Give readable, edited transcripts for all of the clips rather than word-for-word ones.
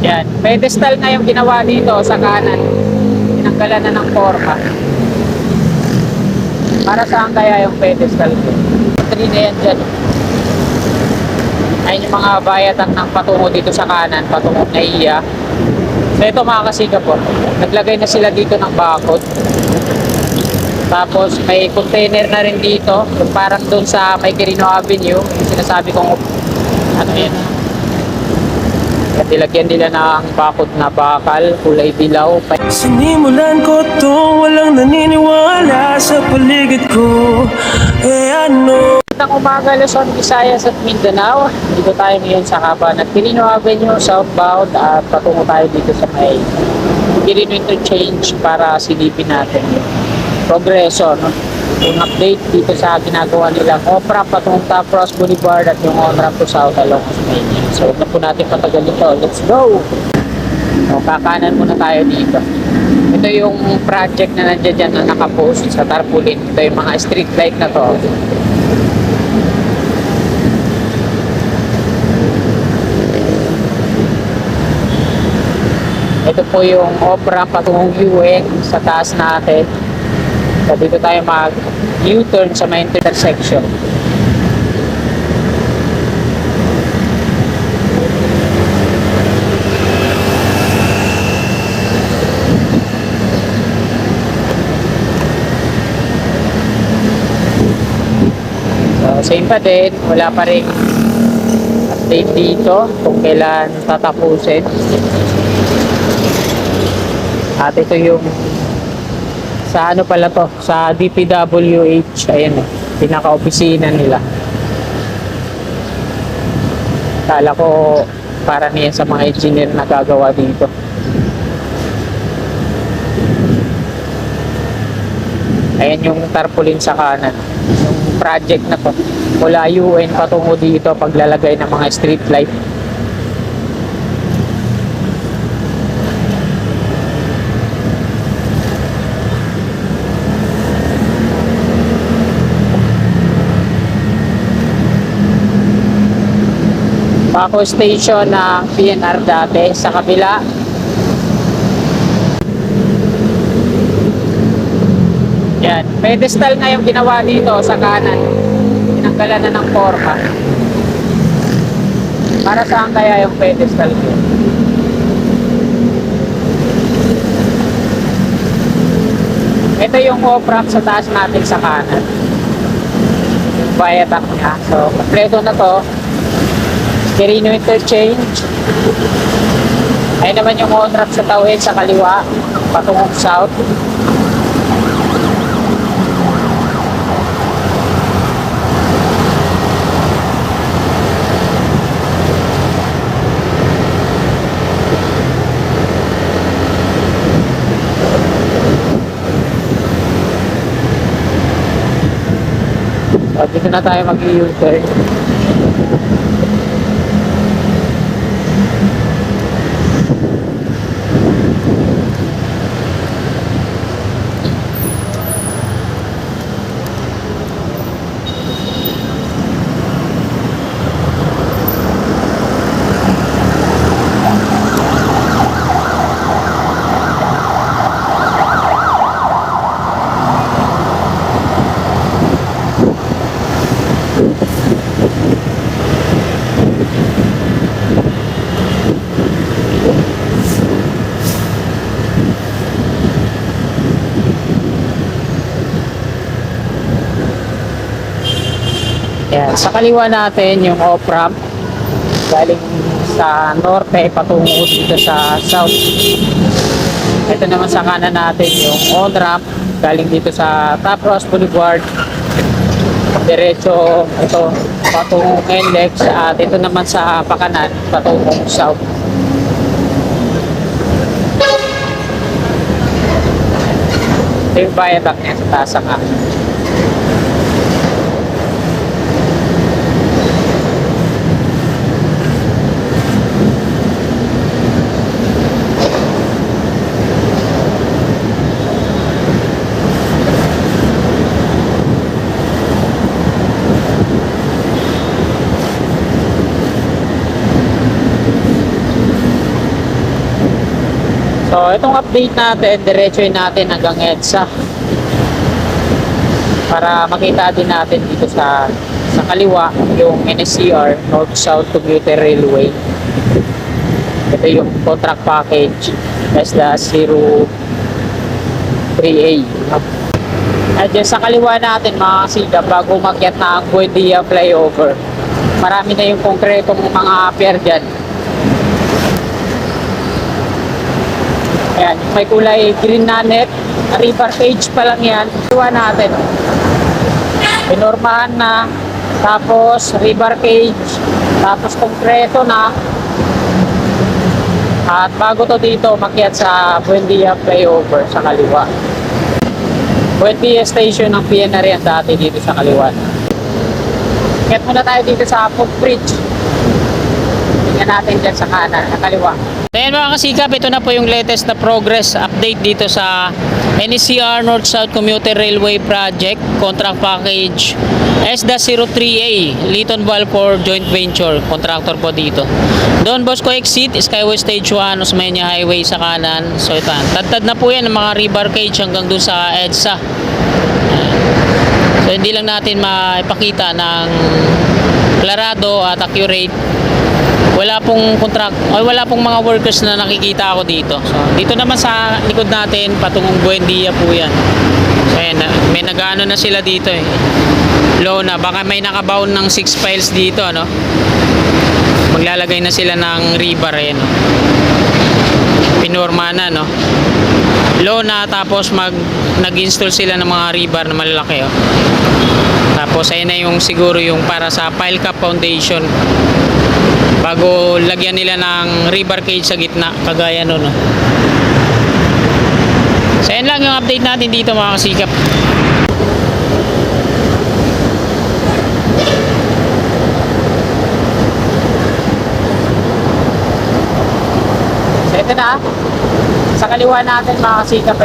Yan, pedestal na yung ginawa dito sa kanan. Tinanggalan na ng forma. Para saan kaya yung pedestal ko? 3 na yan dyan. Ayun yung mga bayatang ng patungo dito sa kanan, patungo na iya. So ito mga kasigapor, naglagay na sila dito ng bakod. Tapos may container na rin dito, parang doon sa may Quirino Avenue, yung sinasabi kong ano yan. Nilagyan nila ng bakod na bakal, kulay dilaw. Sinimulan ko to, walang naniniwala sa paligid ko. Ano? Magandang umaga, Luzon, Visayas at Mindanao. Dito tayo ngayon sa haba ng Quirino Avenue, southbound, at patungo tayo dito sa may Quirino Interchange para silipin natin yung progreso, no? Yung update dito sa ginagawa nilang OPRA patungong Top Cross Boulevard at yung on-ramp to South along Osmeña. So, huwag na po natin patagalin ito. Let's go! So, kakanan muna tayo dito. Ito yung project na nandiyan dyan na nakapost sa tarpaulin. Ito yung mga street light na to. Ito po yung OPRA patungong UN sa taas natin. So, dito tayo mag U-turn sa may intersection. So, same pa din. Wala pa rin update dito kung kailan tatapusin. At ito yung sa ano pala to, sa DPWH, ayan eh, pinaka-opisina nila. Kala ko para niyan sa mga engineer na gagawa dito. Ayan yung tarpaulin sa kanan, yung project na to, mula UN patungo dito paglalagay ng mga street light. Paco Station ng PNR dati sa kabila. Yan, pedestal na yung ginawa dito sa kanan. Tinanggalan na ng forma. Para saan kaya yung pedestal ko? Ito yung off-ramp sa taas natin sa kanan. Viaduct niya. So, kompleto na to. Quirino Interchange. Ayun naman yung on-ramp sa tawid sa kaliwa, patungong south. So, dito na tayo mag-U-turn. Yan, sa kaliwa natin yung off-ramp galing sa norte patungo dito sa south. Ito naman sa kanan natin yung on-ramp galing dito sa Top Cross Boulevard. Diretso ito patungo NLEX at ito naman sa pakanan patungo south. Ito yung viaduct niya sa taas nga. So, itong update natin, diretsoin natin hanggang EDSA. Para makita din natin dito sa kaliwa yung NSCR, North-South Commuter Railway. Ito yung contract package SDA 03A. At dyan sa kaliwa natin mga kasigap, bago umakyat na ang Buendia flyover, marami na yung konkretong mga pier dyan. Ayan, may kulay green na net, river page pa lang yan. Kaliwa natin, pinormahan na, tapos river cage, tapos konkreto na. At bago to dito, makyat sa Buendia flyover sa kaliwa. Buendia station ng PNR yan dati dito sa kaliwa. Makyat muna tayo dito sa footbridge. Tingnan natin dyan sa kanan, sa kaliwa. Ayan mga kasikap, ito na po yung latest na progress update dito sa NSCR North-South Commuter Railway Project Contract Package SDA 03A Liton Valpor Joint Venture contractor po dito. Don Bosco Exit, Skyway Stage 1, Osmeña Highway sa kanan. So ito, tad na po yan ng mga river cage hanggang dun sa EDSA. So hindi lang natin maipakita ng klarado at accurate. Wala pong contract, wala pong mga workers na nakikita ako dito. So dito naman sa likod natin patungong Buendia po yan. So ayan, may nag-ano na sila dito eh. Low na, baka may nakabound ng 6 files dito, ano. Maglalagay na sila ng rebar, ayan, no? Pinorma na, no. Low na, tapos nag-install sila ng mga rebar na malalaki, oh. Tapos ayan na yung siguro yung para sa pile cap foundation, bago lagyan nila ng rebar cage sa gitna, kagaya nun, no. So ayan lang yung update natin dito mga kasikap. Ito na, sa kaliwa natin mga kasikap,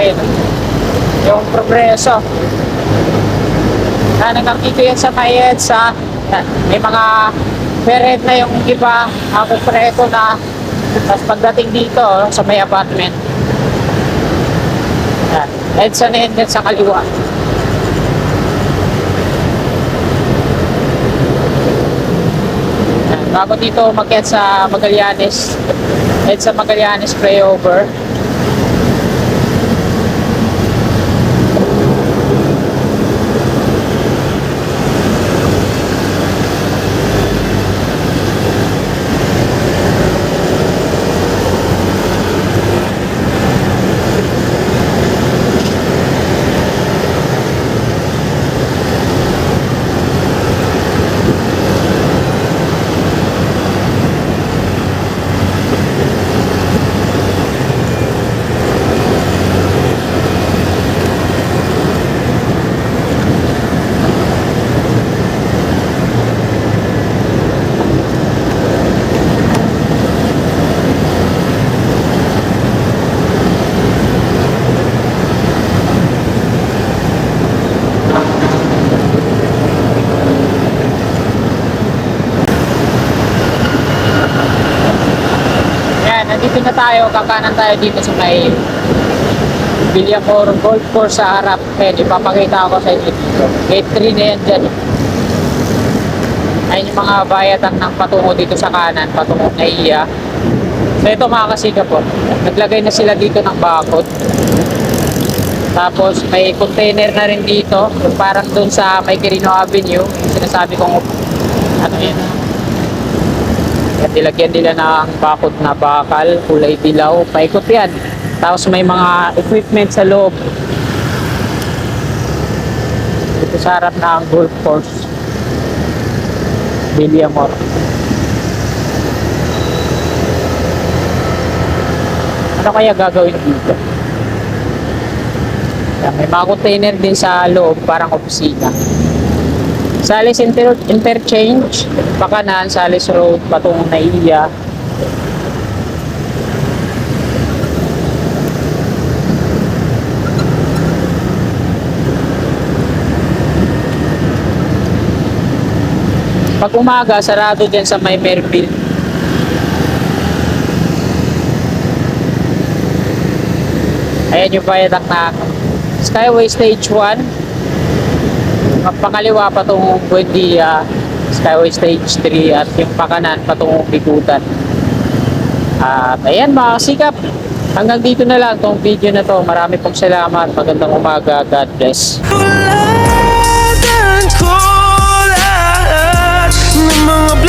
yung progreso. Hanggang dito yan sa may EDSA, may mga peret na yung iba, konkreto na. Tapos pagdating dito sa may apartment, EDSA na yan sa kaliwa. Bago dito umakyat sa Magallanes, EDSA Magallanes flyover. Nandito na tayo, kakanan tayo dito sa may Villamor Golf Course sa harap. Ipapakita ko sa inyo dito. Gate 3 na yan dyan. Ayun yung mga bayatan ng patungo dito sa kanan, patungo na iya. So ito mga kasikap po, naglagay na sila dito ng bakod. Tapos may container na rin dito, parang dun sa may Quirino Avenue, sinasabi kong ano yun, nilagyan nila ng bakod na bakal, kulay dilaw, paikot yan. Tapos may mga equipment sa loob. Dito sa harap na ang golf course, Villamor. Ano kaya gagawin dito? May mga container din sa loob, parang opisina. Salis Interchange, pakanan, Salis Road, patungong Naiya. Pag umaga, sarado din sa may Merville. Ayan yung viaduct ng Skyway Stage 1. Pakaliwa patungong Buendia, Skyway Stage 3, at yung pakanan patungong Bigutan. At ayan mga kasikap, hanggang dito na lang tong video na to. Marami pong salamat. Magandang umaga. God bless. Tulad ko lahat ng mga